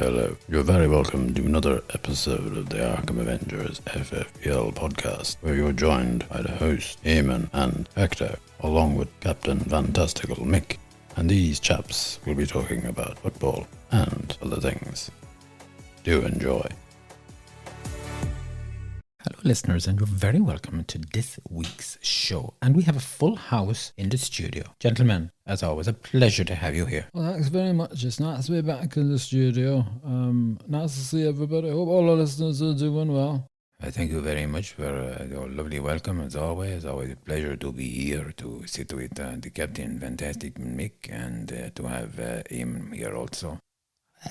Hello. You're very welcome to another episode of the Arkham Avengers FFPL podcast, where you're joined by the host, Eamon and Hector, along with Captain Fantastical Mick, and these chaps will be talking about football and other things. Do enjoy. Hello listeners, and you're very welcome to this week's show. And we have a full house in the studio. Gentlemen, as always, a pleasure to have you here. Well, thanks very much. It's nice to be back in the studio. Nice to see everybody. Hope all our listeners are doing well. Thank you very much for your lovely welcome, as always. Always a pleasure to be here to sit with the Captain Fantastical Mick and to have Eamon here also.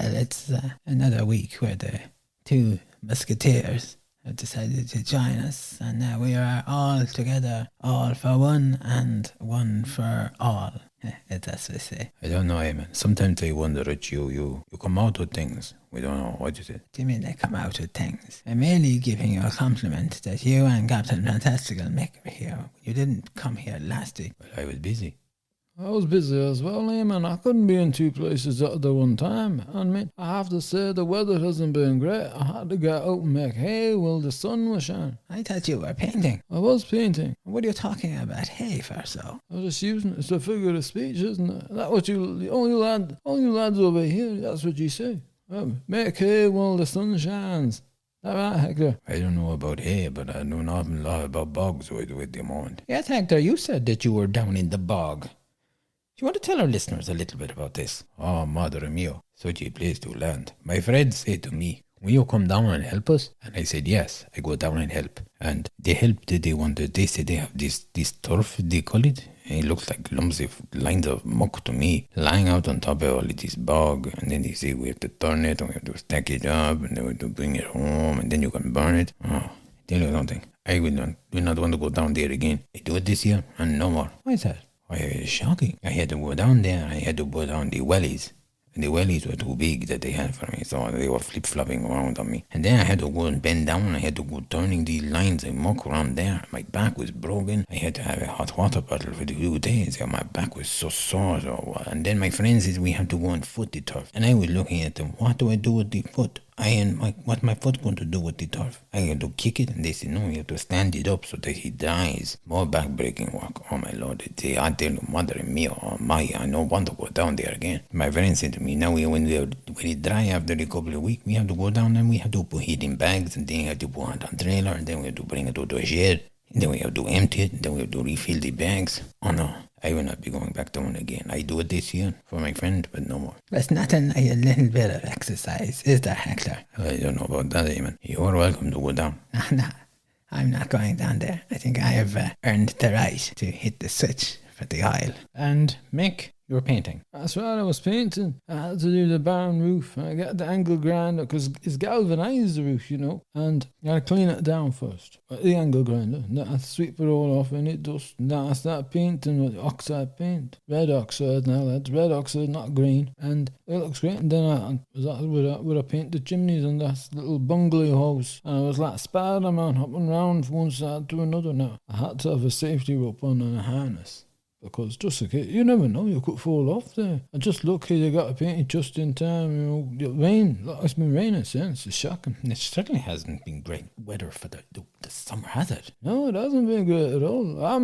Well, it's another week where the two musketeers have decided to join us, and now we are all together, all for one and one for all, that's what they say. I don't know, Eamon. Sometimes I wonder at you come out with things. We don't know what you said. Do you mean they come out with things? I'm merely giving you a compliment that you and Captain Fantastical Mick were here. You didn't come here last week. But I was busy. I was busy as well, Eamon. I couldn't be in two places at the one time. And I have to say the weather hasn't been great. I had to get out and make hay while the sun was shining. I thought you were painting. I was painting. What are you talking about hay for, so? I was just using it as a figure of speech, isn't it? That's what all you lads over here, that's what you say. Make hay while the sun shines. That right, Hector? I don't know about hay, but I know an awful lot about bogs with the moment. Yes, Hector, you said that you were down in the bog. Do you want to tell our listeners a little bit about this? Oh, madre mia, such a place to land. My friend said to me, will you come down and help us? And I said, yes, I go down and help. And they helped, they said they have this turf, they call it. And it looks like clumsy lines of muck to me, lying out on top of all of this bog. And then they say we have to turn it, and we have to stack it up, and then we have to bring it home, and then you can burn it. Oh, tell you something, I do not want to go down there again. I do it this year, and no more. Why is that? Why, it was shocking. I had to go down there, I had to put down the wellies. And the wellies were too big that they had for me, so they were flip-flopping around on me. And then I had to go and bend down, I had to go turning these lines of muck around there. My back was broken. I had to have a hot water bottle for 2 days. My back was so sore. And then my friend says we have to go and foot the turf. And I was looking at them, what do I do with the foot? What's my foot going to do with the turf? I had to kick it, and they said, no, you have to stand it up so that he dies. More back-breaking work. Oh, my Lord. I tell you, mother mia, oh, my, I don't want to go down there again. My friend said to me, now when it dry after a couple of weeks, we have to go down and we have to put it in bags, and then we have to put it on a trailer, and then we have to bring it to a shed, and then we have to empty it, and then we have to refill the bags. Oh, no. I will not be going back down again. I do it this year for my friend, but no more. There's nothing like a little bit of exercise, is there, Hector? I don't know about that, Eamon. You're welcome to go down. No, I'm not going down there. I think I have earned the right to hit the switch for the oil. And Mick, you were painting. That's right, I was painting. I had to do the barn roof. I got the angle grinder because it's galvanized, the roof, you know. And I had to clean it down first. The angle grinder. And then I sweep it all off and it dust. Now I start painting with oxide paint. Red oxide now, that's red oxide, not green. And it looks great. And then I paint the chimneys on that little bungalow house. And I was like Spider-Man hopping around from one side to another now. I had to have a safety rope on and a harness. Because just in case, you never know, you could fall off there. And just lucky they got it painted just in time, you know. Rain, look, it's been raining since, it's shocking. It certainly hasn't been great weather for the summer, has it? No, it hasn't been great at all. I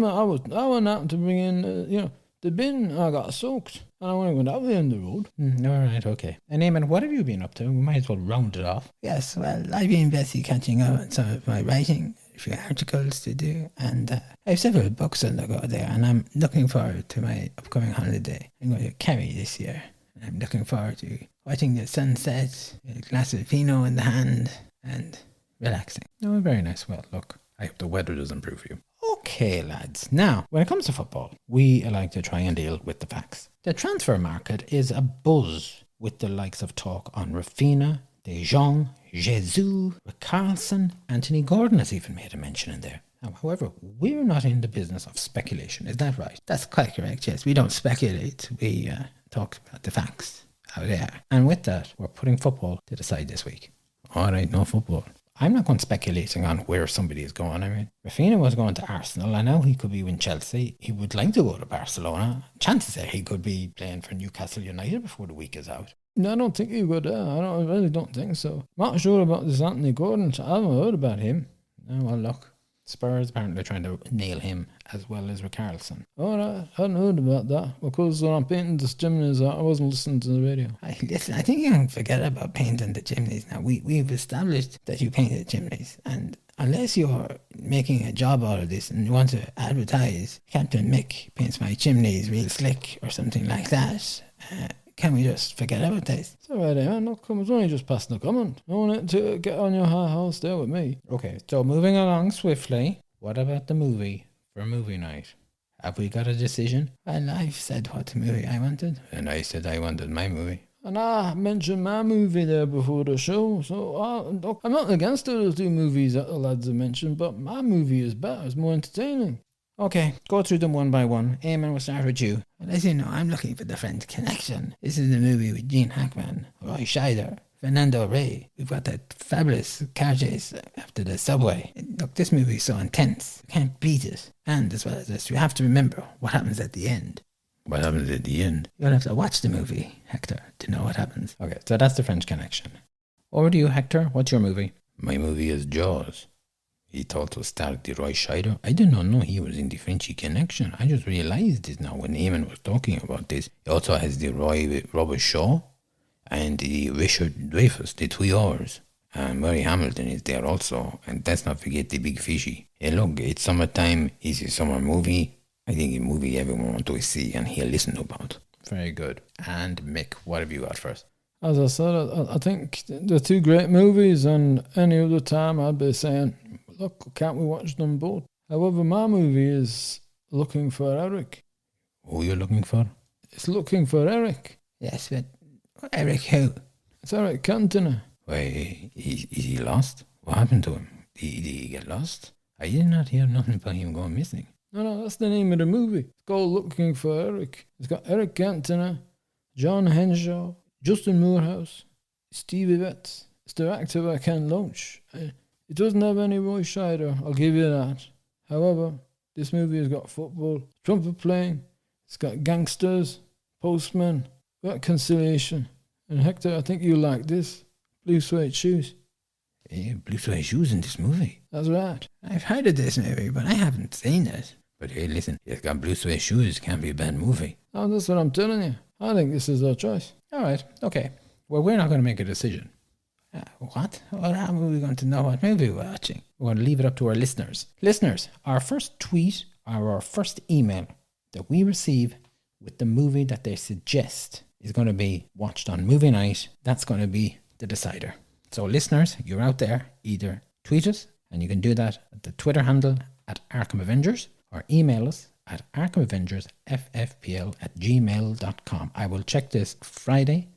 went out to bring in, the bin. I got soaked, and I went out the end of the road. All right, okay. And Eamon, what have you been up to? We might as well round it off. Yes, well, I've been busy catching up on some of my writing. A few articles to do, and I have several books on the go there, and I'm looking forward to my upcoming holiday. I'm going to Kerry this year, and I'm looking forward to watching the sunset, with a glass of Pinot in the hand, and relaxing. Oh, very nice. Well, look, I hope the weather does improve for you. Okay, lads. Now, when it comes to football, we like to try and deal with the facts. The transfer market is a buzz with the likes of talk on Rafinha, De Jong, Jesus, Carlson, Anthony Gordon has even made a mention in there. Now, however, we're not in the business of speculation. Is that right? That's quite correct, yes. We don't speculate. We talk about the facts, how they are. And with that, we're putting football to the side this week. All right, no football. I'm not going speculating on where somebody is going. I mean, Rafinha was going to Arsenal. I know he could be with Chelsea. He would like to go to Barcelona. Chances are he could be playing for Newcastle United before the week is out. No, I don't think he would. I really don't think so. Not sure about this Anthony Gordon. I haven't heard about him. Oh, well, look. Spurs apparently trying to nail him as well as Richarlison. Oh, I hadn't heard about that because when I'm painting the chimneys, I wasn't listening to the radio. Listen, I think you can forget about painting the chimneys now. We've established that you painted chimneys, and unless you're making a job out of this and you want to advertise Captain Mick paints my chimneys real slick or something like that, can we just forget about this? It's alright, man. Look, I was only just passing a comment. I wanted to get on your high horse there with me. Okay, so moving along swiftly, what about the movie for movie night? Have we got a decision? Well, I've said what movie I wanted. And I said I wanted my movie. And I mentioned my movie there before the show, so look, I'm not against the other two movies that the lads have mentioned, but my movie is better, it's more entertaining. Okay, go through them one by one. Eamon, we'll start with you. Well, as you know, I'm looking for the French Connection. This is the movie with Gene Hackman, Roy Scheider, Fernando Rey. We've got that fabulous car chase after the subway. Look, this movie is so intense. You can't beat it. And as well as this, you have to remember what happens at the end. What happens at the end? You'll have to watch the movie, Hector, to know what happens. Okay, so that's the French Connection. Over to you, Hector. What's your movie? My movie is Jaws. It also starred the Roy Scheider. I did not know he was in the Frenchy Connection. I just realized this now when Eamon was talking about this. It also has the Robert Shaw and the Richard Dreyfuss, the three R's. And Murray Hamilton is there also. And let's not forget the Big Fishy. Hey, look, it's summertime. It's a summer movie. I think a movie everyone wants to see and hear listen about. Very good. And Mick, what have you got first? As I said, I think they're two great movies, and any other time I'd be saying, look, can't we watch them both? However, my movie is Looking for Eric. Who are you looking for? It's Looking for Eric. Yes, but Eric who? It's Eric Cantona. Why, is he lost? What happened to him? Did he get lost? I did not hear nothing about him going missing. No, that's the name of the movie. It's called Looking for Eric. It's got Eric Cantona, John Henshaw, Justin Moorhouse, Stevie Betts. It's directed by Ken Loach. It doesn't have any Roy Scheider, I'll give you that. However, this movie has got football, trumpet playing, it's got gangsters, postmen, reconciliation. And Hector, I think you like this. Blue suede shoes. Blue suede shoes in this movie. That's right. I've heard of this movie, but I haven't seen it. But hey, listen, it's got blue suede shoes. Can't be a bad movie. Oh, that's what I'm telling you. I think this is our choice. All right, okay. Well, we're not going to make a decision. What? Well, how are we going to know what movie we're watching? We're going to leave it up to our listeners. Listeners, our first tweet or our first email that we receive with the movie that they suggest is going to be watched on movie night. That's going to be the decider. So listeners, you're out there, either tweet us, and you can do that at the Twitter handle at Arkham Avengers, or email us at Arkham Avengers FFPL@gmail.com. I will check this Friday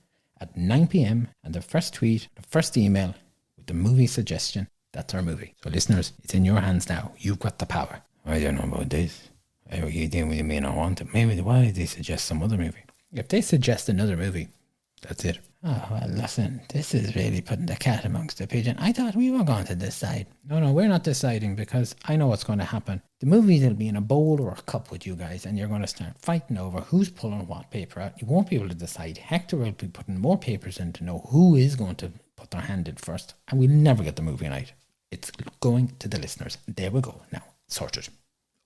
at 9 p.m. and the first tweet, the first email with the movie suggestion, that's our movie. So listeners, it's in your hands now. You've got the power. I don't know about this. You think we may not want it. Maybe why did they suggest some other movie? If they suggest another movie, that's it. Oh, well, listen, this is really putting the cat amongst the pigeon. I thought we were going to decide. No, we're not deciding because I know what's going to happen. The movies will be in a bowl or a cup with you guys, and you're going to start fighting over who's pulling what paper out. You won't be able to decide. Hector will be putting more papers in to know who is going to put their hand in first, and we'll never get the movie night. It's going to the listeners. There we go. Now, sorted.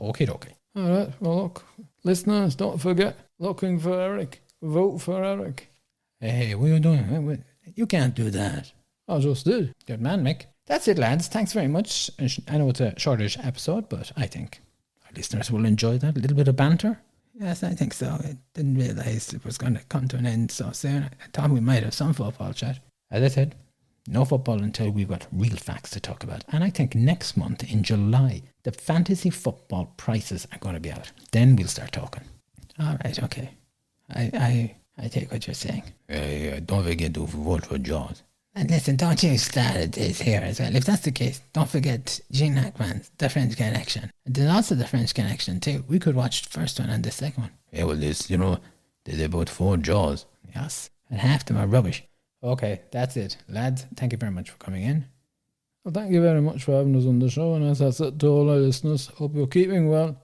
Okay. All right, well, look, listeners, don't forget, Looking for Eric. Vote for Eric. Hey, what are you doing? You can't do that. I just did. Good man, Mick. That's it, lads. Thanks very much. I know it's a shortish episode, but I think our listeners will enjoy that. A little bit of banter. Yes, I think so. I didn't realise it was going to come to an end so soon. I thought we might have some football chat. As I said, no football until we've got real facts to talk about. And I think next month in July, the fantasy football prices are going to be out. Then we'll start talking. All right, okay. I take what you're saying. Don't forget to vote for Jaws. And listen, don't you start this here as well. If that's the case, don't forget Gene Hackman's The French Connection. And there's also The French Connection too. We could watch the first one and the second one. Yeah, well, there's about 4 Jaws. Yes, and half them are rubbish. Okay, that's it. Lads, thank you very much for coming in. Well, thank you very much for having us on the show. And as I said to all our listeners, hope you're keeping well.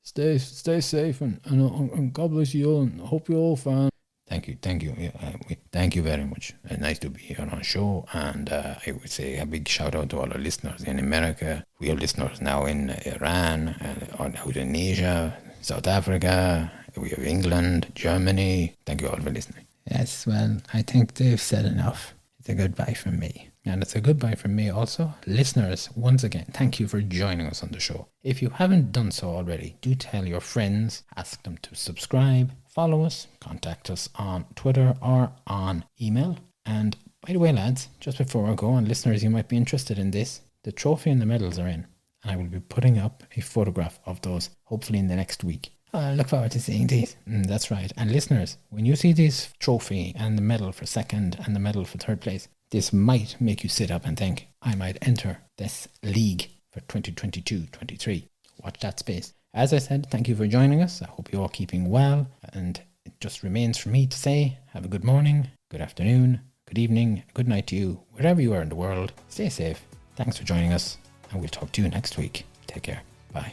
Stay safe, and God bless you all, and hope you're all fine. Thank you. Yeah, thank you very much. Nice to be here on the show, and I would say a big shout out to all our listeners in America. We have listeners now in Iran, out in Asia, South Africa. We have England, Germany. Thank you all for listening. Yes, well, I think they've said enough. It's a goodbye from me. And it's a goodbye from me also. Listeners, once again, thank you for joining us on the show. If you haven't done so already, do tell your friends, ask them to subscribe, follow us, contact us on Twitter or on email. And by the way, lads, just before I go, and listeners, you might be interested in this, the trophy and the medals are in. And I will be putting up a photograph of those, hopefully in the next week. I look forward to seeing these. That's right. And listeners, when you see this trophy and the medal for second and the medal for third place, this might make you sit up and think, I might enter this league for 2022-23. Watch that space. As I said, thank you for joining us. I hope you're all keeping well. And it just remains for me to say, have a good morning, good afternoon, good evening, good night to you, wherever you are in the world. Stay safe. Thanks for joining us. And we'll talk to you next week. Take care. Bye.